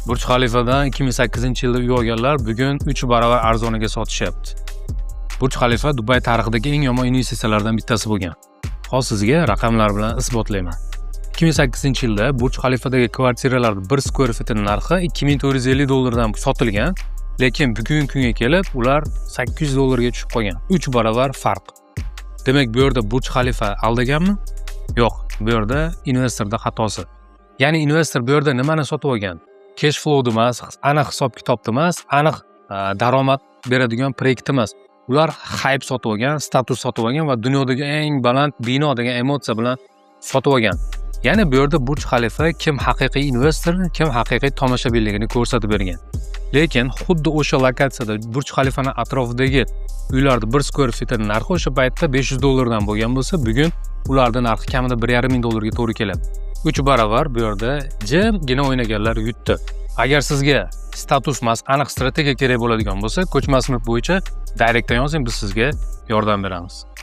Burj Xalifadan 2008-yilda uy olganlar bugun 3 barobar arzoniga sotishyapti. Burj Xalifa Dubay tarixidagi eng yomon investitsiyalardan bittasi bo'lgan. Hozir sizga raqamlar bilan isbotlayman. 2008-yilda Burj Xalifadagi kvartiralarning 1 square feetning narxi $2450 dan sotilgan, lekin bugungi kunga kelib ular $800 ga tushib qolgan. 3 barobar farq. Demak, bu yerda Burj Xalifa aldaganmi? Yo'q, bu yerda investorda xatosi. Ya'ni investor bu yerda nimani sotib olgan? Cash flow emas, aniq hisob-kitobda emas, aniq daromad beradigan proyekt emas. Ular hype sotib olgan, status sotib olgan va dunyodagi eng baland bino degan emotsiya bilan sotib olgan. Ya'ni bu yerda Burj Xalifa kim haqiqiy investor, kim haqiqiy tomoshabinligini ko'rsatib bergan. Lekin xuddi o'sha lokatsiyada Burj Xalifaning atrofidagi uylarda 1 square feetning narxi o'sha paytda $500 dan bo'lgan bo'lsa, bugun ularning narxi kamida $1,500 ga to'g'ri keladi. 3 barobar bu yerda jimgina o'ynaganlar yutdi. Agar sizga status emas, aniq strategiya kerak bo'ladigan bo'lsa, ko'chmas mulk bo'yicha direktdan yozing, biz sizga yordam beramiz.